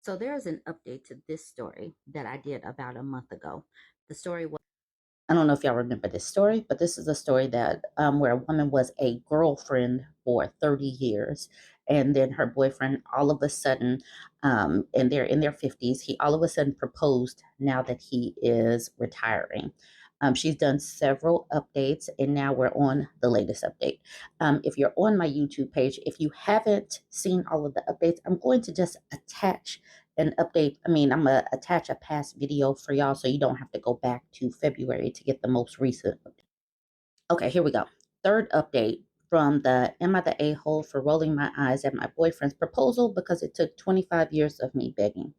So there's an update to this story that I did about a month ago. The story was, I don't know if y'all remember this story, but this is a story that where a woman was a girlfriend for 30 years. And then her boyfriend all of a sudden, and they're in their 50s, he all of a sudden proposed now that he is retiring. She's done several updates, and now we're on the latest update. If you're on my YouTube page, if you haven't seen all of the updates, I'm going to just attach an update. I'm going to attach a past video for y'all so you don't have to go back to February to get the most recent update. Okay, here we go. Third update from the Am I the A-hole for rolling my eyes at my boyfriend's proposal because it took 25 years of me begging.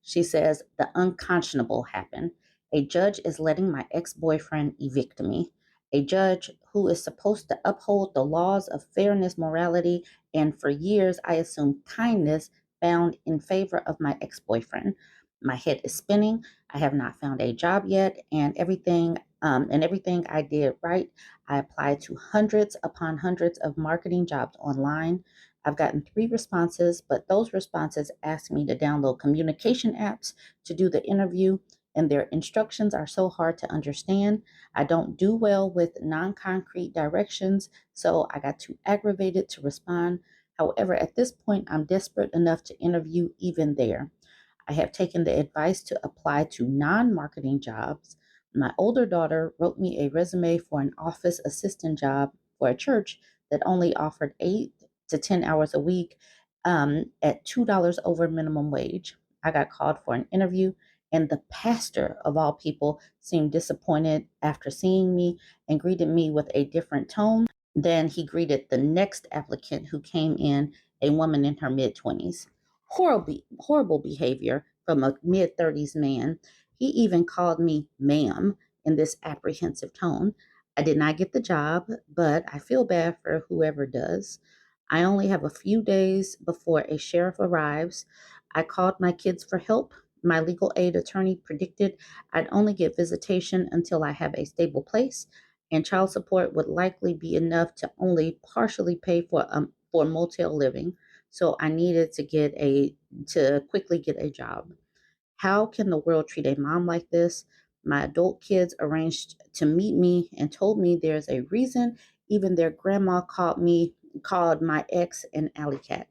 She says, the unconscionable happened. A judge is letting my ex-boyfriend evict me. A judge who is supposed to uphold the laws of fairness, morality, and for years I assumed kindness found in favor of my ex-boyfriend. My head is spinning. I have not found a job yet, and everything I did right. I applied to hundreds upon hundreds of marketing jobs online. I've gotten 3 responses, but those responses ask me to download communication apps to do the interview, and their instructions are so hard to understand. I don't do well with non-concrete directions, so I got too aggravated to respond. However, at this point, I'm desperate enough to interview even there. I have taken the advice to apply to non-marketing jobs. My older daughter wrote me a resume for an office assistant job for a church that only offered 8 to 10 hours a week at $2 over minimum wage. I got called for an interview, and the pastor of all people seemed disappointed after seeing me and greeted me with a different tone than he greeted the next applicant who came in, a woman in her mid-20s. Horrible behavior from a mid-30s man. He even called me ma'am in this apprehensive tone. I did not get the job, but I feel bad for whoever does. I only have a few days before a sheriff arrives. I called my kids for help. My legal aid attorney predicted I'd only get visitation until I have a stable place, and child support would likely be enough to only partially pay for motel living. So I needed to quickly get a job. How can the world treat a mom like this? My adult kids arranged to meet me and told me there's a reason even their grandma called my ex an alley cat.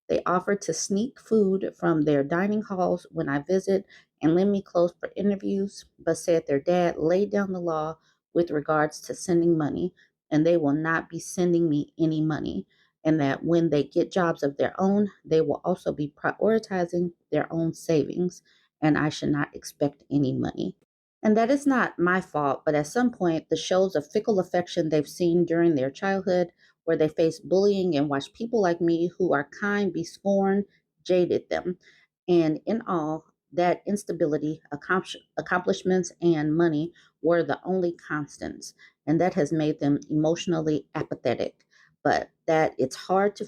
They offered to sneak food from their dining halls when I visit and lend me clothes for interviews, but said their dad laid down the law with regards to sending money, and they will not be sending me any money, and that when they get jobs of their own, they will also be prioritizing their own savings, and I should not expect any money. And that is not my fault, but at some point, the shows of fickle affection they've seen during their childhood, where they face bullying and watch people like me who are kind be scorned, jaded them. And in all, that instability, accomplishments, and money were the only constants, and that has made them emotionally apathetic. But it's hard to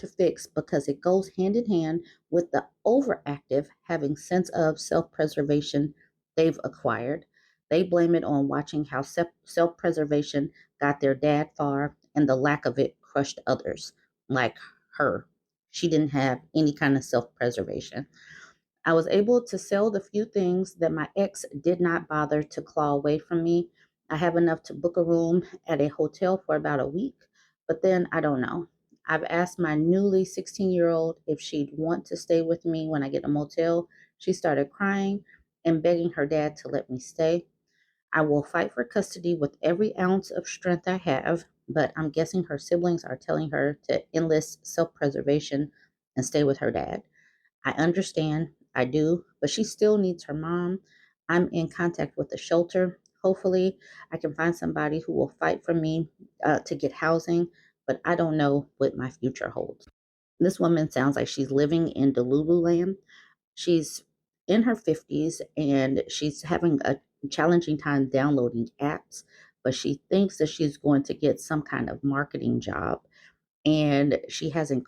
fix because it goes hand in hand with the overactive having sense of self-preservation they've acquired. They blame it on watching how self-preservation got their dad far and the lack of it crushed others, like her. She didn't have any kind of self-preservation. I was able to sell the few things that my ex did not bother to claw away from me. I have enough to book a room at a hotel for about a week, but then I don't know. I've asked my newly 16-year-old if she'd want to stay with me when I get a motel. She started crying and begging her dad to let me stay. I will fight for custody with every ounce of strength I have, but I'm guessing her siblings are telling her to enlist self preservation and stay with her dad. I understand, I do, but she still needs her mom. I'm in contact with the shelter. Hopefully, I can find somebody who will fight for me to get housing, but I don't know what my future holds. This woman sounds like she's living in Delulu land. She's in her 50s and she's having a challenging time downloading apps, but she thinks that she's going to get some kind of marketing job, and she hasn't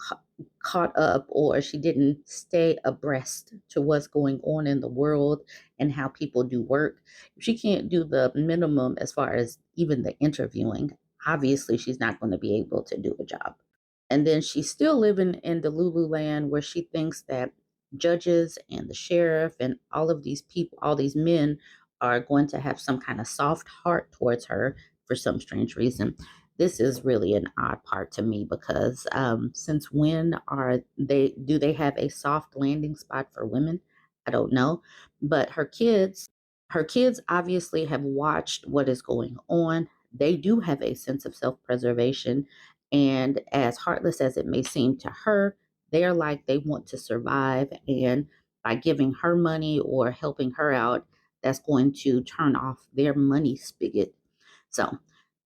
caught up, or she didn't stay abreast to what's going on in the world and how people do work. If she can't do the minimum as far as even the interviewing, obviously she's not going to be able to do a job. And then she's still living in the Lululand where she thinks that judges and the sheriff and all of these people, all these men are going to have some kind of soft heart towards her for some strange reason. This is really an odd part to me because since when are they, do they have a soft landing spot for women? I don't know. But her kids obviously have watched what is going on. They do have a sense of self-preservation. And as heartless as it may seem to her, they're like they want to survive. And by giving her money or helping her out, that's going to turn off their money spigot. So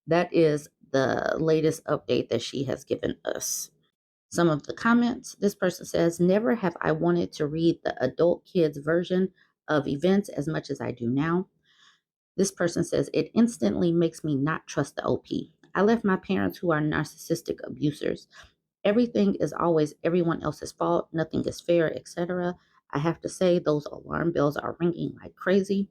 that is the latest update that she has given us. Some of the comments, this person says, never have I wanted to read the adult kids version of events as much as I do now. This person says, it instantly makes me not trust the OP. I left my parents who are narcissistic abusers. Everything is always everyone else's fault. Nothing is fair, etc. I have to say, those alarm bells are ringing like crazy.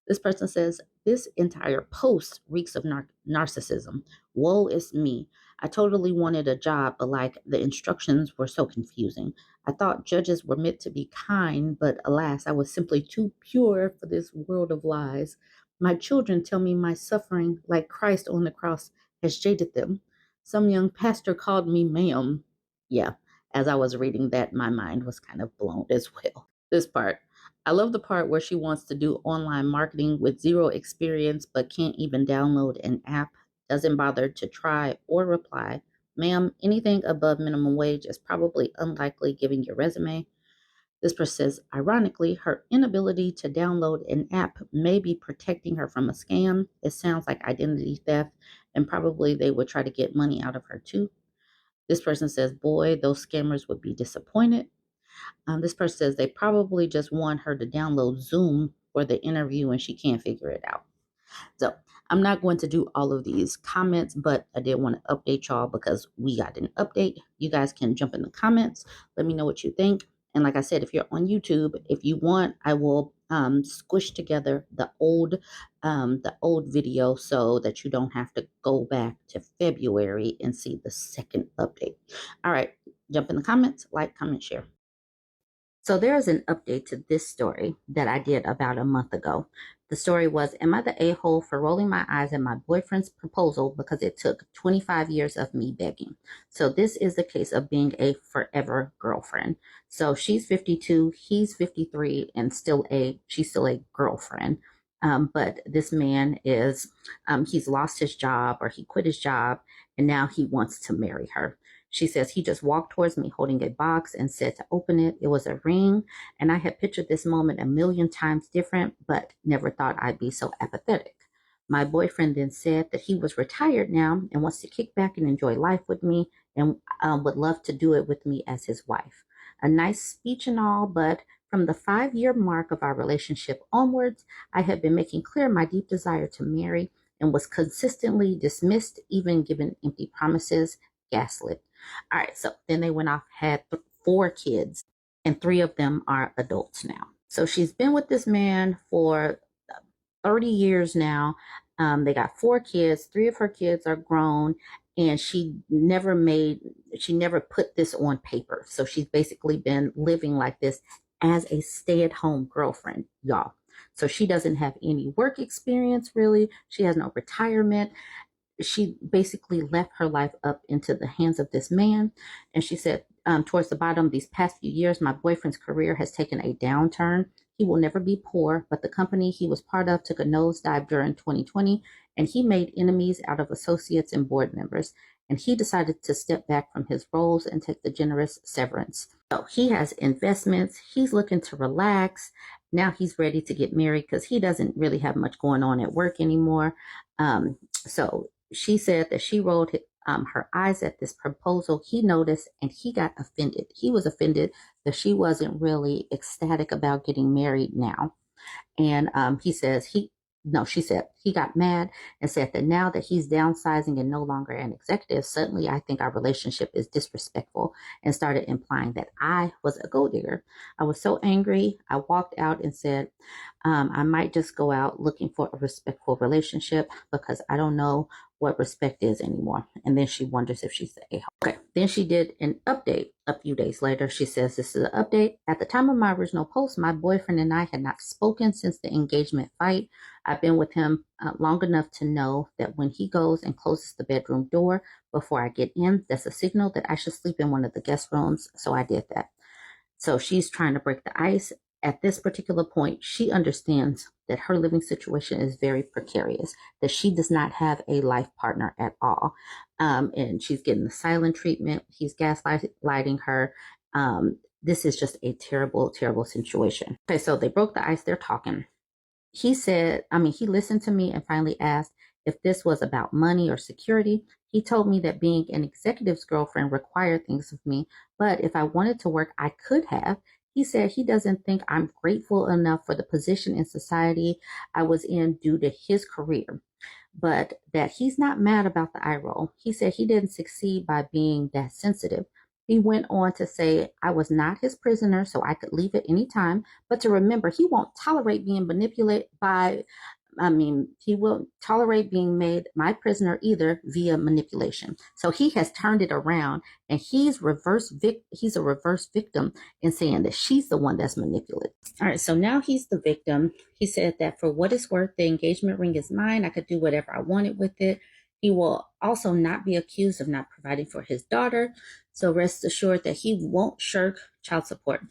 This person says, this entire post reeks of narcissism. Woe is me. I totally wanted a job, but like the instructions were so confusing. I thought judges were meant to be kind, but alas, I was simply too pure for this world of lies. My children tell me my suffering, like Christ on the cross, has jaded them. Some young pastor called me ma'am. Yeah, as I was reading that, my mind was kind of blown as well. This part. I love the part where she wants to do online marketing with zero experience but can't even download an app, doesn't bother to try or reply. Ma'am, anything above minimum wage is probably unlikely given your resume. This person says, ironically, her inability to download an app may be protecting her from a scam. It sounds like identity theft, and probably they would try to get money out of her too. This person says, boy, those scammers would be disappointed. This person says they probably just want her to download Zoom for the interview and she can't figure it out. So I'm not going to do all of these comments, but I did want to update y'all because we got an update. You guys can jump in the comments. Let me know what you think. And like I said, if you're on YouTube, if you want, I will squish together the old video so that you don't have to go back to February and see the second update. All right, jump in the comments, like, comment, share. So there's an update to this story that I did about a month ago. The story was, am I the a-hole for rolling my eyes at my boyfriend's proposal because it took 25 years of me begging? So this is the case of being a forever girlfriend. So she's 52, he's 53, and she's still a girlfriend. But this man he's lost his job, or he quit his job, and now he wants to marry her. She says, he just walked towards me holding a box and said to open it. It was a ring, and I had pictured this moment a million times different, but never thought I'd be so apathetic. My boyfriend then said that he was retired now and wants to kick back and enjoy life with me, and would love to do it with me as his wife. A nice speech and all, but from the 5-year mark of our relationship onwards, I had been making clear my deep desire to marry and was consistently dismissed, even given empty promises, gaslit. All right, so then they went off, had 4 kids, and 3 of them are adults now. So she's been with this man for 30 years now. They got 4 kids. 3 of her kids are grown, and she never put this on paper. So she's basically been living like this as a stay-at-home girlfriend, y'all. So she doesn't have any work experience, really. She has no retirement. She basically left her life up into the hands of this man. And she said, towards the bottom, these past few years, my boyfriend's career has taken a downturn. He will never be poor, but the company he was part of took a nosedive during 2020, and he made enemies out of associates and board members. And he decided to step back from his roles and take the generous severance. So he has investments. He's looking to relax. Now he's ready to get married because he doesn't really have much going on at work anymore. So she said that she rolled her eyes at this proposal. He noticed and he got offended. He was offended that she wasn't really ecstatic about getting married now. And she said he got mad and said that now that he's downsizing and no longer an executive, suddenly I think our relationship is disrespectful, and started implying that I was a gold digger. I was so angry. I walked out and said, I might just go out looking for a respectful relationship because I don't know what respect is anymore. And then she wonders if she's the a-hole. Okay, then she did an update a few days later. She says, this is an update. At the time of my original post, my boyfriend and I had not spoken since the engagement fight. I've been with him long enough to know that when he goes and closes the bedroom door before I get in, that's a signal that I should sleep in one of the guest rooms. So I did that. So she's trying to break the ice. At this particular point, she understands that her living situation is very precarious, that she does not have a life partner at all. And she's getting the silent treatment. He's gaslighting her. This is just a terrible, terrible situation. Okay, so they broke the ice. They're talking. He said, he listened to me and finally asked if this was about money or security. He told me that being an executive's girlfriend required things of me, but if I wanted to work, I could have. He said he doesn't think I'm grateful enough for the position in society I was in due to his career, but that he's not mad about the eye roll. He said he didn't succeed by being that sensitive. He went on to say, I was not his prisoner, so I could leave at any time, but to remember, he won't tolerate being manipulated by, he won't tolerate being made my prisoner either via manipulation. So he has turned it around, and he's a reverse victim in saying that she's the one that's manipulated. All right, so now he's the victim. He said that for what it's worth, the engagement ring is mine. I could do whatever I wanted with it. He will also not be accused of not providing for his daughter. So rest assured that he won't shirk child support,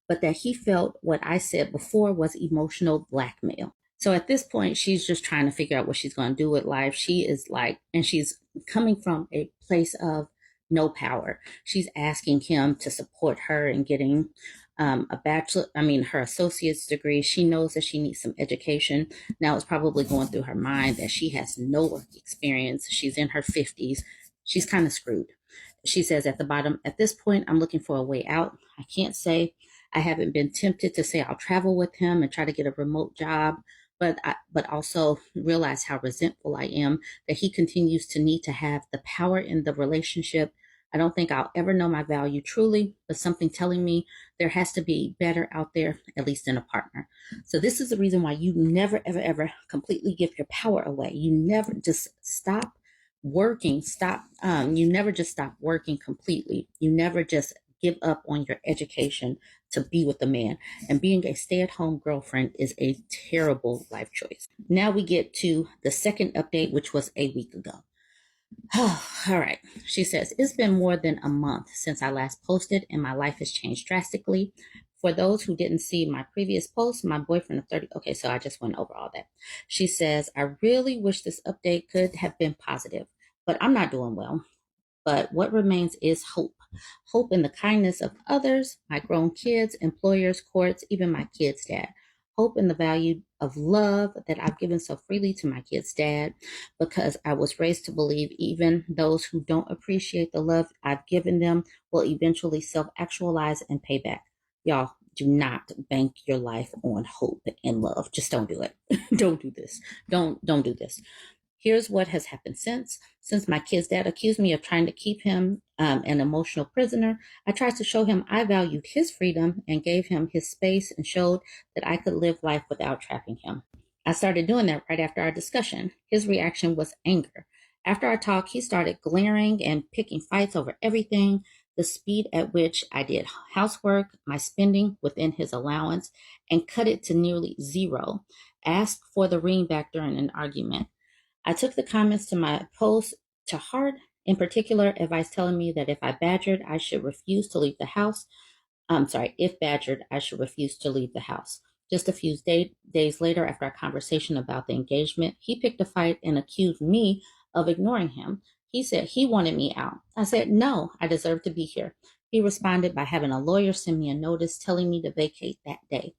but that he felt what I said before was emotional blackmail. So at this point, she's just trying to figure out what she's going to do with life. She is and she's coming from a place of no power. She's asking him to support her in getting her associate's degree. She knows that she needs some education. Now it's probably going through her mind that she has no work experience. She's in her 50s. She's kind of screwed. She says at the bottom, at this point, I'm looking for a way out. I can't say I haven't been tempted to say I'll travel with him and try to get a remote job, but also realize how resentful I am that he continues to need to have the power in the relationship. I don't think I'll ever know my value truly, but something telling me there has to be better out there, at least in a partner. So this is the reason why you never, ever, ever completely give your power away. You never just stop working. You never just stop working completely. You never just give up on your education to be with a man. And being a stay-at-home girlfriend is a terrible life choice. Now we get to the second update, which was a week ago. All right. She says, it's been more than a month since I last posted and my life has changed drastically. For those who didn't see my previous post, my boyfriend of 30. Okay, so I just went over all that. She says, I really wish this update could have been positive, but I'm not doing well. But what remains is hope. Hope in the kindness of others, my grown kids, employers, courts, even my kid's dad. Hope in the value of love that I've given so freely to my kid's dad, because I was raised to believe even those who don't appreciate the love I've given them will eventually self-actualize and pay back. Y'all, do not bank your life on hope and love. Just don't do it. Don't do this. Don't do this. Here's what has happened since. Since my kid's dad accused me of trying to keep him an emotional prisoner, I tried to show him I valued his freedom and gave him his space and showed that I could live life without trapping him. I started doing that right after our discussion. His reaction was anger. After our talk, he started glaring and picking fights over everything, the speed at which I did housework, my spending within his allowance, and cut it to nearly zero. Asked for the ring back during an argument. I took the comments to my post to heart, in particular, advice telling me that if badgered, I should refuse to leave the house. If badgered, I should refuse to leave the house. Just a few days later, after our conversation about the engagement, he picked a fight and accused me of ignoring him. He said he wanted me out. I said, no, I deserve to be here. He responded by having a lawyer send me a notice telling me to vacate that day.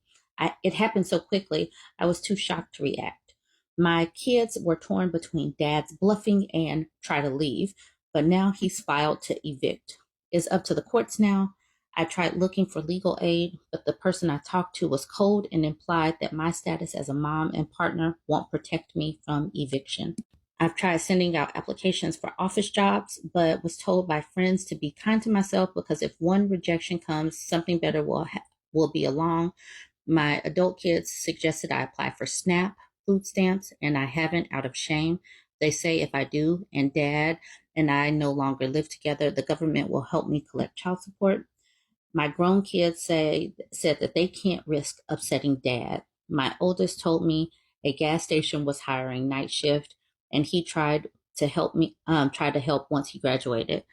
It happened so quickly, I was too shocked to react. My kids were torn between dad's bluffing and try to leave, but now he's filed to evict. It's up to the courts now. I tried looking for legal aid, but the person I talked to was cold and implied that my status as a mom and partner won't protect me from eviction. I've tried sending out applications for office jobs, but was told by friends to be kind to myself because if one rejection comes, something better will be along. My adult kids suggested I apply for SNAP, food stamps, and I haven't out of shame. They say if I do and dad and I no longer live together, the government will help me collect child support. My grown kids said that they can't risk upsetting dad. My oldest told me a gas station was hiring night shift, and he tried to help once he graduated.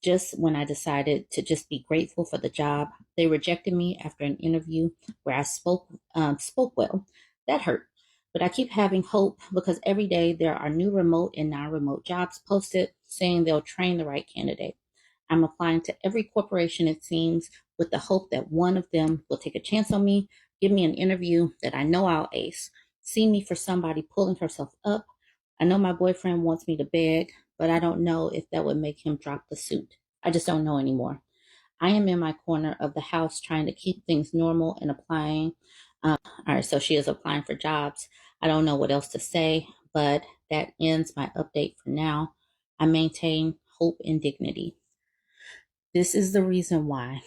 Just when I decided to just be grateful for the job, they rejected me after an interview where I spoke well. That hurt. But I keep having hope because every day there are new remote and non-remote jobs posted saying they'll train the right candidate. I'm applying to every corporation, it seems, with the hope that one of them will take a chance on me, give me an interview that I know I'll ace, see me for somebody pulling herself up. I know my boyfriend wants me to beg, but I don't know if that would make him drop the suit. I just don't know anymore. I am in my corner of the house trying to keep things normal and applying. All right, so she is applying for jobs. I don't know what else to say, but that ends my update for now. I maintain hope and dignity. This is the reason why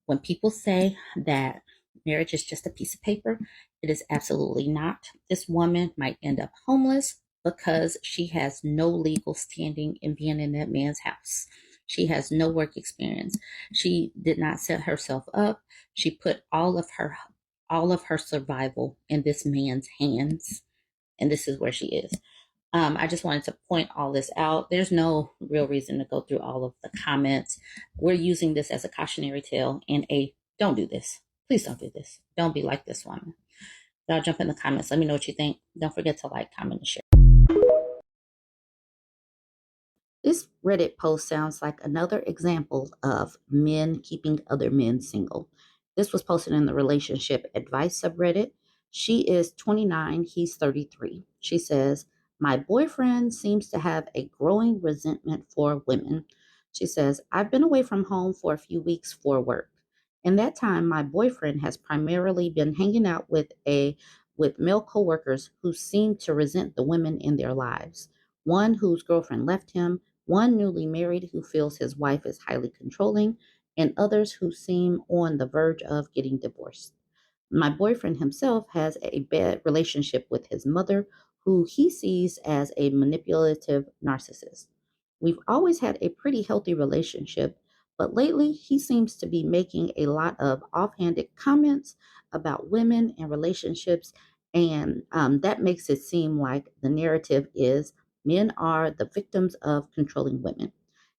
when people say that marriage is just a piece of paper, it is absolutely not. This woman might end up homeless because she has no legal standing in being in that man's house. She has no work experience. She did not set herself up. She put all of her survival in this man's hands, and this is where she is. I just wanted to point all this out. There's no real reason to go through all of the comments. We're using this as a cautionary tale and a don't do this. Please don't do this. Don't be like this woman. Y'all jump in the comments. Let me know what you think. Don't forget to like, comment, and share. This Reddit post sounds like another example of men keeping other men single. This was posted in the relationship advice subreddit. She is 29, he's 33. She says, my boyfriend seems to have a growing resentment for women. She says, I've been away from home for a few weeks for work. In that time, my boyfriend has primarily been hanging out with male coworkers who seem to resent the women in their lives. One whose girlfriend left him, one newly married who feels his wife is highly controlling, and others who seem on the verge of getting divorced. My boyfriend himself has a bad relationship with his mother, who he sees as a manipulative narcissist. We've always had a pretty healthy relationship, but lately he seems to be making a lot of offhanded comments about women and relationships, and that makes it seem like the narrative is men are the victims of controlling women.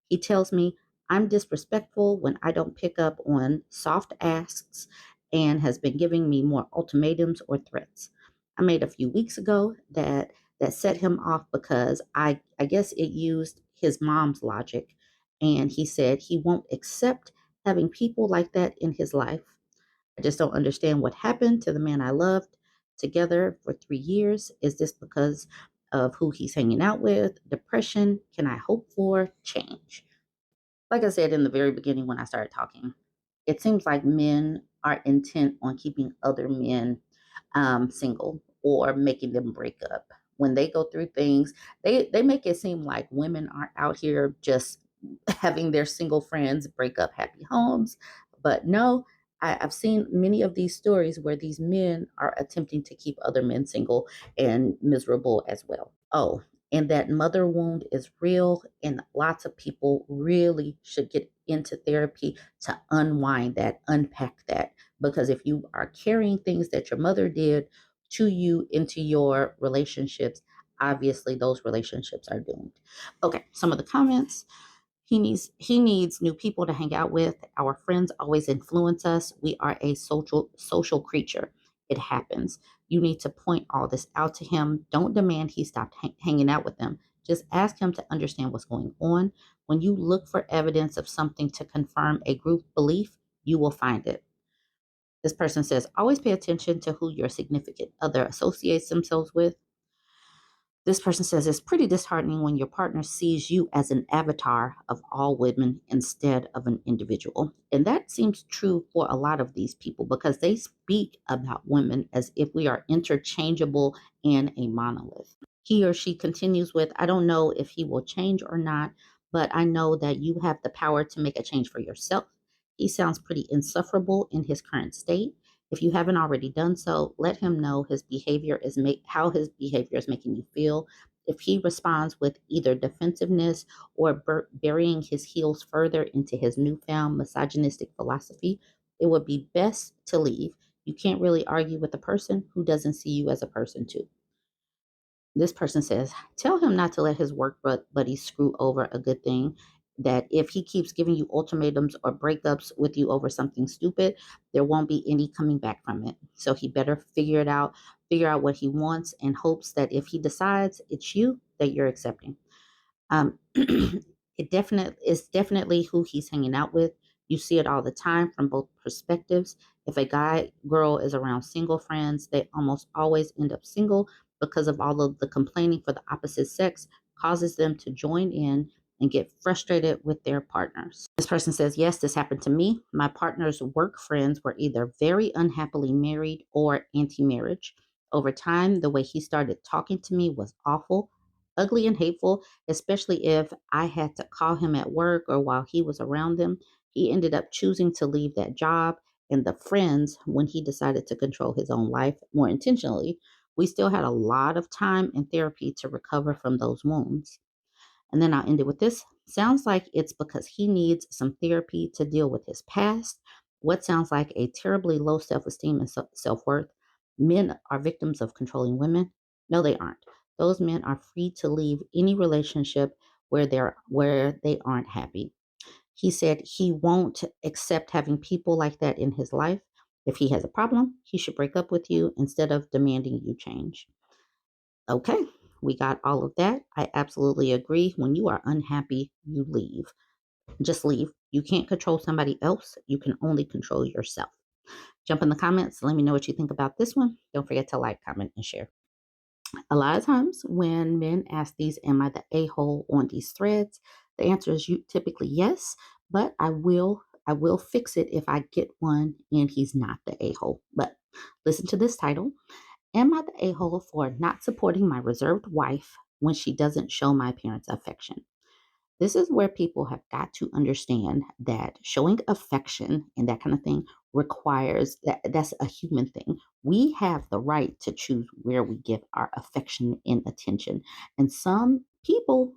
He tells me I'm disrespectful when I don't pick up on soft asks and has been giving me more ultimatums or threats. I made a few weeks ago that set him off because I guess it used his mom's logic, and he said he won't accept having people like that in his life. I just don't understand what happened to the man I loved together for 3 years. Is this because of who he's hanging out with? Depression? Can I hope for change? Like I said in the very beginning when I started talking, it seems like men are intent on keeping other men single or making them break up. When they go through things, they make it seem like women are out here just having their single friends break up happy homes. But no, I've seen many of these stories where these men are attempting to keep other men single and miserable as well. Oh, and that mother wound is real, and lots of people really should get into therapy to unwind that, unpack that. Because if you are carrying things that your mother did to you into your relationships, obviously those relationships are doomed. Okay, some of the comments. He needs new people to hang out with. Our friends always influence us. We are a social creature. It happens. You need to point all this out to him. Don't demand he stop hanging out with them. Just ask him to understand what's going on. When you look for evidence of something to confirm a group belief, you will find it. This person says, always pay attention to who your significant other associates themselves with. This person says it's pretty disheartening when your partner sees you as an avatar of all women instead of an individual. And that seems true for a lot of these people because they speak about women as if we are interchangeable and a monolith. He or she continues with, I don't know if he will change or not, but I know that you have the power to make a change for yourself. He sounds pretty insufferable in his current state. If you haven't already done so, let him know how his behavior is making you feel. If he responds with either defensiveness or burying his heels further into his newfound misogynistic philosophy, it would be best to leave. You can't really argue with a person who doesn't see you as a person, too. This person says, tell him not to let his work buddy screw over a good thing. That if he keeps giving you ultimatums or breakups with you over something stupid, there won't be any coming back from it. So he better figure out what he wants, and hopes that if he decides it's you, that you're accepting. It's definitely who he's hanging out with. You see it all the time from both perspectives. If a girl is around single friends, they almost always end up single because of all of the complaining for the opposite sex causes them to join in and get frustrated with their partners. This person says, yes, this happened to me. My partner's work friends were either very unhappily married or anti-marriage. Over time, the way he started talking to me was awful, ugly, and hateful, especially if I had to call him at work or while he was around them. He ended up choosing to leave that job and the friends when he decided to control his own life more intentionally. We still had a lot of time and therapy to recover from those wounds. And then I'll end it with this. Sounds like it's because he needs some therapy to deal with his past. What sounds like a terribly low self esteem and self worth. Men are victims of controlling women. No, they aren't. Those men are free to leave any relationship where they aren't happy. He said he won't accept having people like that in his life. If he has a problem, he should break up with you instead of demanding you change. Okay, we got all of that. I absolutely agree. When you are unhappy, you leave. Just leave. You can't control somebody else. You can only control yourself. Jump in the comments. Let me know what you think about this one. Don't forget to like, comment, and share. A lot of times when men ask these, am I the a-hole on these threads? The answer is typically yes, but I will fix it if I get one and he's not the a-hole. But listen to this title. Am I the a-hole for not supporting my reserved wife when she doesn't show my parents affection? This is where people have got to understand that showing affection and that kind of thing requires that's a human thing. We have the right to choose where we give our affection and attention. And some people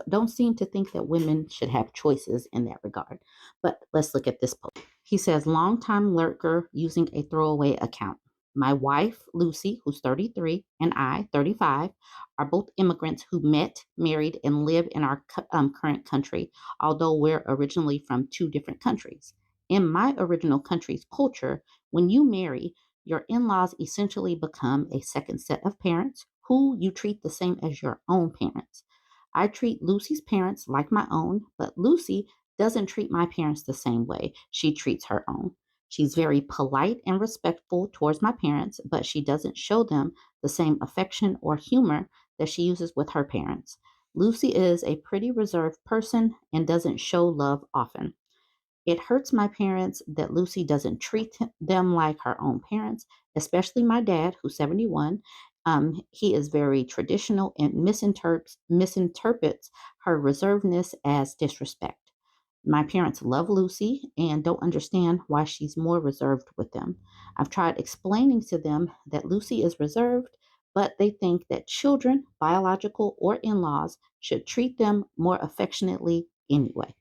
don't seem to think that women should have choices in that regard. But let's look at this post. He says, longtime lurker using a throwaway account. My wife, Lucy, who's 33, and I, 35, are both immigrants who met, married, and live in our current country, although we're originally from two different countries. In my original country's culture, when you marry, your in laws essentially become a second set of parents who you treat the same as your own parents. I treat Lucy's parents like my own, but Lucy doesn't treat my parents the same way she treats her own. She's very polite and respectful towards my parents, but she doesn't show them the same affection or humor that she uses with her parents. Lucy is a pretty reserved person and doesn't show love often. It hurts my parents that Lucy doesn't treat them like her own parents, especially my dad, who's 71. He is very traditional and misinterprets her reservedness as disrespect. My parents love Lucy and don't understand why she's more reserved with them. I've tried explaining to them that Lucy is reserved, but they think that children, biological or in laws, should treat them more affectionately anyway.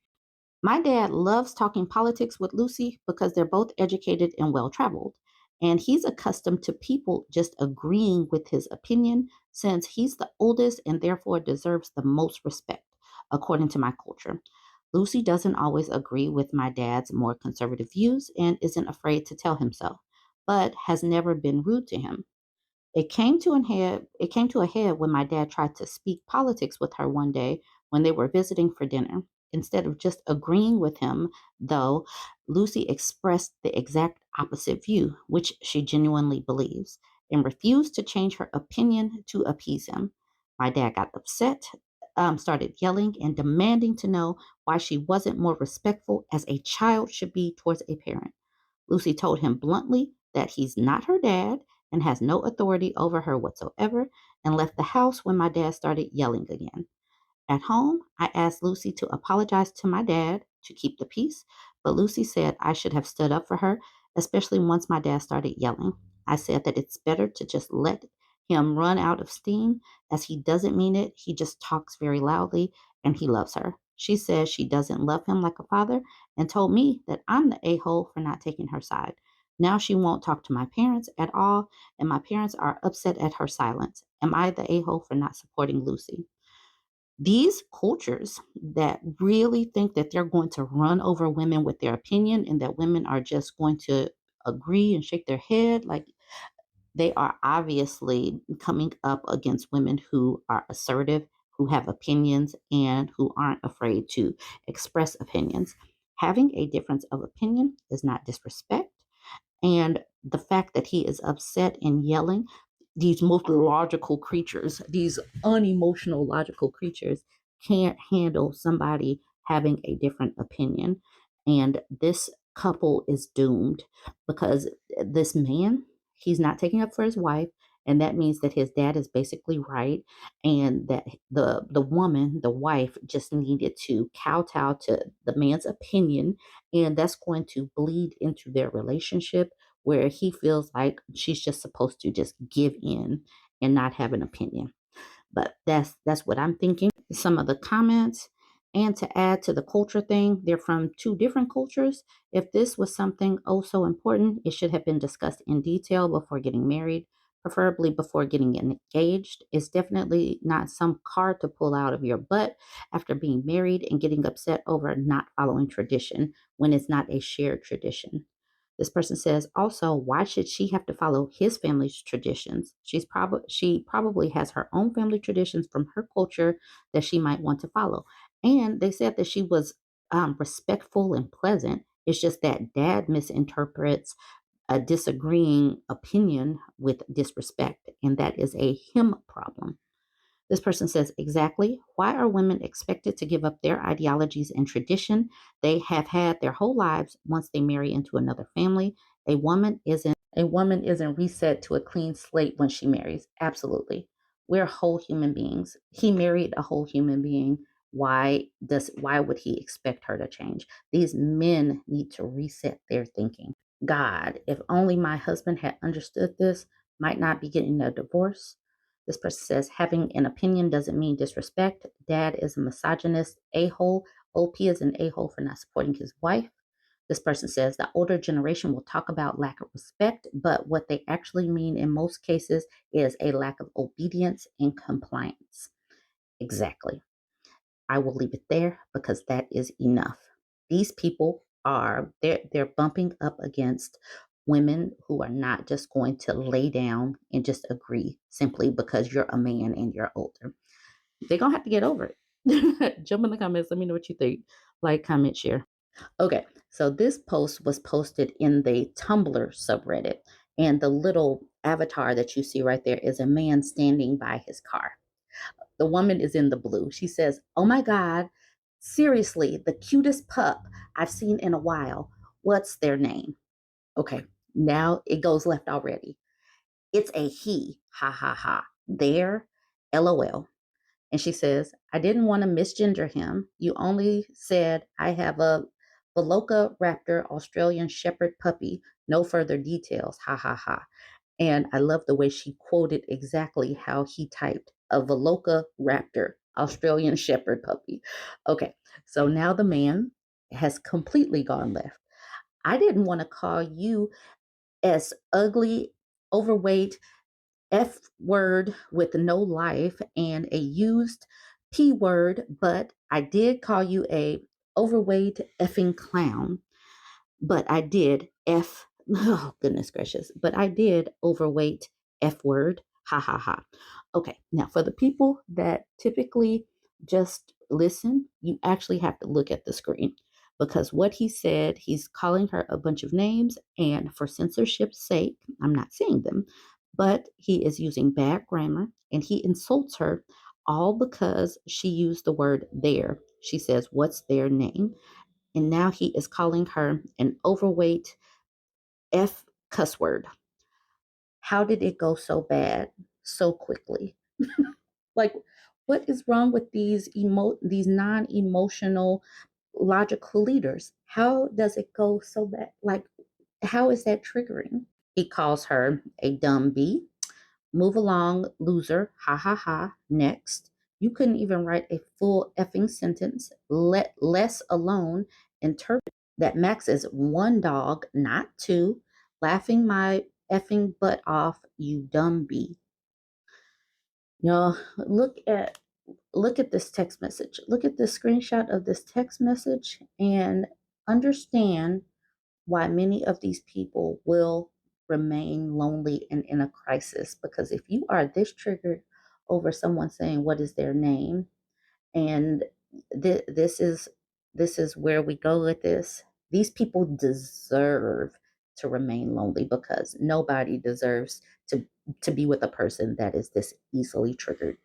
My dad loves talking politics with Lucy because they're both educated and well traveled. And he's accustomed to people just agreeing with his opinion since he's the oldest and therefore deserves the most respect, according to my culture. Lucy doesn't always agree with my dad's more conservative views and isn't afraid to tell him so, but has never been rude to him. It came to a head when my dad tried to speak politics with her one day when they were visiting for dinner. Instead of just agreeing with him, though, Lucy expressed the exact opposite view, which she genuinely believes, and refused to change her opinion to appease him. My dad got upset, started yelling and demanding to know why she wasn't more respectful as a child should be towards a parent. Lucy told him bluntly that he's not her dad and has no authority over her whatsoever, and left the house when my dad started yelling again. At home, I asked Lucy to apologize to my dad to keep the peace, but Lucy said I should have stood up for her, especially once my dad started yelling. I said that it's better to just let him run out of steam, as he doesn't mean it. He just talks very loudly, and he loves her. She says she doesn't love him like a father and told me that I'm the a-hole for not taking her side. Now she won't talk to my parents at all, and my parents are upset at her silence. Am I the a-hole for not supporting Lucy? These cultures that really think that they're going to run over women with their opinion and that women are just going to agree and shake their head, like, they are obviously coming up against women who are assertive, who have opinions, and who aren't afraid to express opinions. Having a difference of opinion is not disrespect. And the fact that he is upset and yelling, these most logical creatures, these unemotional logical creatures, can't handle somebody having a different opinion. And this couple is doomed because this man, he's not taking up for his wife. And that means that his dad is basically right, and that the woman, the wife, just needed to kowtow to the man's opinion, and that's going to bleed into their relationship, where he feels like she's just supposed to just give in and not have an opinion. But that's what I'm thinking. Some of the comments, and to add to the culture thing, they're from two different cultures. If this was something oh so important, it should have been discussed in detail before getting married, preferably before getting engaged. It's definitely not some card to pull out of your butt after being married and getting upset over not following tradition when it's not a shared tradition. This person says, also, why should she have to follow his family's traditions? She probably has her own family traditions from her culture that she might want to follow. And they said that she was respectful and pleasant. It's just that dad misinterprets a disagreeing opinion with disrespect, and that is a him problem. This person says, exactly. Why are women expected to give up their ideologies and tradition they have had their whole lives once they marry into another family? A woman isn't reset to a clean slate when she marries. Absolutely. We're whole human beings. He married a whole human being. Why would he expect her to change? These men need to reset their thinking. God, if only my husband had understood this, might not be getting a divorce. This person says, having an opinion doesn't mean disrespect. Dad is a misogynist a-hole. OP is an a-hole for not supporting his wife. This person says the older generation will talk about lack of respect, but what they actually mean in most cases is a lack of obedience and compliance. Exactly. I will leave it there because that is enough. These people they're bumping up against women who are not just going to lay down and just agree simply because you're a man and you're older. They're gonna have to get over it. Jump in the comments. Let me know what you think. Like, comment, share. Okay, so this post was posted in the Tumblr subreddit, and the little avatar that you see right there is a man standing by his car. The woman is in the blue. She says, oh my God, seriously, the cutest pup I've seen in a while. What's their name? Okay, now it goes left already. It's a he. Ha ha ha. There, LOL. And she says, I didn't want to misgender him. You only said I have a Velociraptor Australian Shepherd puppy. No further details. Ha ha ha. And I love the way she quoted exactly how he typed a Velociraptor Australian Shepherd puppy. Okay, so now the man has completely gone left. I didn't want to call you as ugly, overweight, F word with no life and a used P word, but I did call you a overweight effing clown. But I did oh goodness gracious, but I did overweight F word. Ha ha ha. Okay, now for the people that typically just listen, you actually have to look at the screen because what he said, he's calling her a bunch of names, and for censorship's sake, I'm not saying them, but he is using bad grammar and he insults her all because she used the word their. She says, what's their name? And now he is calling her an overweight F cuss word. How did it go so bad so quickly? Like, what is wrong with these non-emotional logical leaders? How does it go so bad? Like, how is that triggering? He calls her a dumb bee, Move along, loser. Ha ha ha. Next. You couldn't even write a full effing sentence, less alone interpret that Max is one dog, not two. Laughing my effing butt off, you dumb bee. Y'all, look at this text message. Look at the screenshot of this text message and understand why many of these people will remain lonely and in a crisis. Because if you are this triggered over someone saying what is their name, and this is where we go with this. These people deserve to remain lonely because nobody deserves to be with a person that is this easily triggered.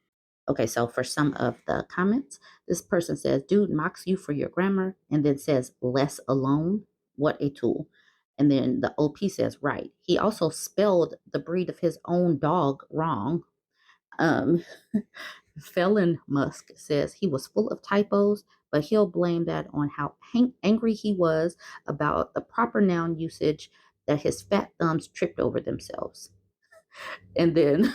Okay, so for some of the comments, this person says, dude mocks you for your grammar and then says, less alone. What a tool. And then the OP says, right. He also spelled the breed of his own dog wrong. Um, Felon Musk says he was full of typos, but he'll blame that on how angry he was about the proper noun usage that his fat thumbs tripped over themselves. And then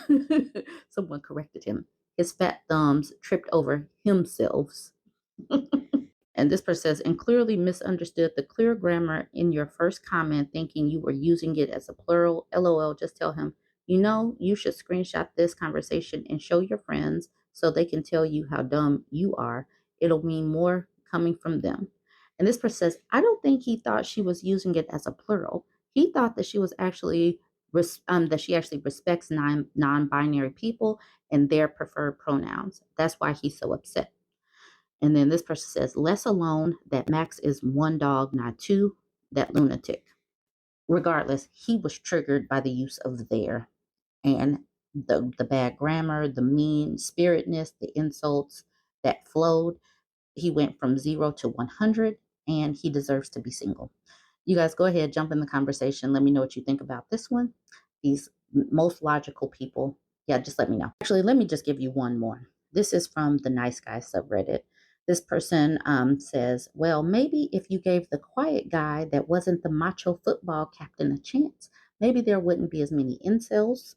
someone corrected him. His fat thumbs tripped over himself. And this person says, and clearly misunderstood the clear grammar in your first comment, thinking you were using it as a plural. LOL, just tell him, you should screenshot this conversation and show your friends so they can tell you how dumb you are. It'll mean more coming from them. And this person says, I don't think he thought she was using it as a plural. He thought that she was actually that she actually respects non-binary people and their preferred pronouns. That's why he's so upset. And then this person says, less alone, that Max is one dog, not two, that lunatic. Regardless, he was triggered by the use of there and the bad grammar, the mean spiritedness, the insults that flowed. He went from 0 to 100 and he deserves to be single. You guys go ahead, jump in the conversation. Let me know what you think about this one. These most logical people. Yeah, just let me know. Actually, let me just give you one more. This is from the Nice Guy subreddit. This person says, well, maybe if you gave the quiet guy that wasn't the macho football captain a chance, maybe there wouldn't be as many incels.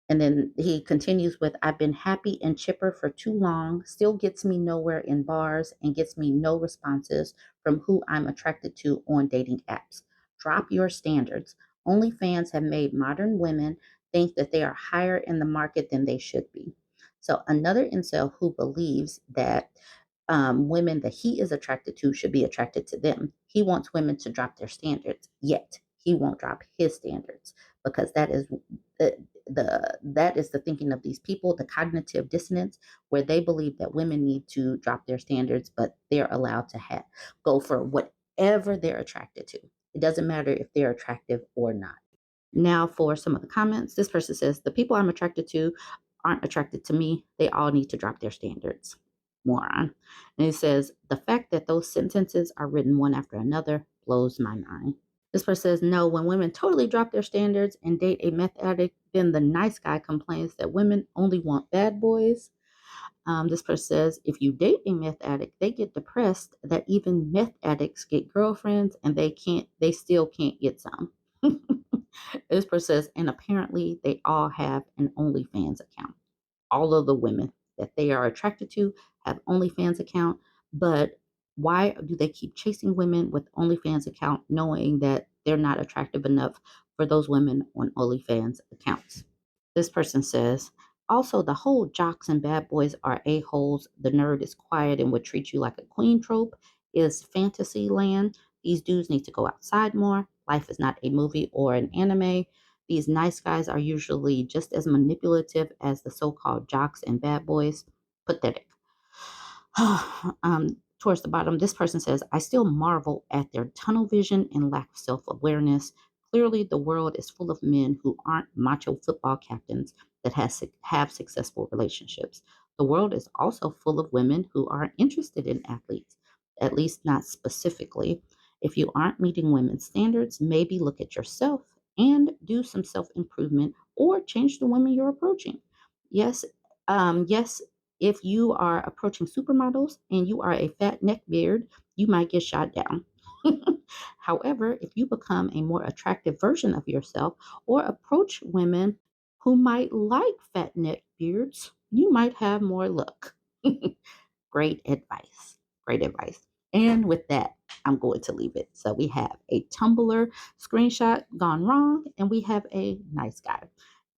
And then he continues with, I've been happy and chipper for too long, still gets me nowhere in bars and gets me no responses from who I'm attracted to on dating apps. Drop your standards. OnlyFans have made modern women think that they are higher in the market than they should be. So another incel who believes that women that he is attracted to should be attracted to them. He wants women to drop their standards, yet he won't drop his standards because that is the thinking of these people, the cognitive dissonance, where they believe that women need to drop their standards, but they're allowed to go for whatever they're attracted to. It doesn't matter if they're attractive or not. Now, for some of the comments, this person says, the people I'm attracted to aren't attracted to me. They all need to drop their standards. Moron. And he says, the fact that those sentences are written one after another blows my mind. This person says, no, when women totally drop their standards and date a meth addict, then the nice guy complains that women only want bad boys. This person says, if you date a meth addict, they get depressed that even meth addicts get girlfriends and they still can't get some. This person says, and apparently they all have an OnlyFans account. All of the women that they are attracted to have OnlyFans account, but why do they keep chasing women with OnlyFans account knowing that they're not attractive enough for those women on OnlyFans accounts? This person says, also the whole jocks and bad boys are a-holes, the nerd is quiet and would treat you like a queen trope is fantasy land. These dudes need to go outside more. Life is not a movie or an anime. These nice guys are usually just as manipulative as the so-called jocks and bad boys. Pathetic. Towards the bottom, this person says, I still marvel at their tunnel vision and lack of self-awareness. Clearly, the world is full of men who aren't macho football captains that have successful relationships. The world is also full of women who aren't interested in athletes, at least not specifically. If you aren't meeting women's standards, maybe look at yourself and do some self-improvement or change the women you're approaching. Yes, if you are approaching supermodels and you are a fat neckbeard, you might get shot down. However, if you become a more attractive version of yourself or approach women who might like fat neck beards, you might have more luck. Great advice. Great advice. And with that, I'm going to leave it. So we have a Tumblr screenshot gone wrong, and we have a nice guy.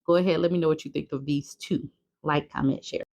Go ahead, let me know what you think of these two. Like, comment, share.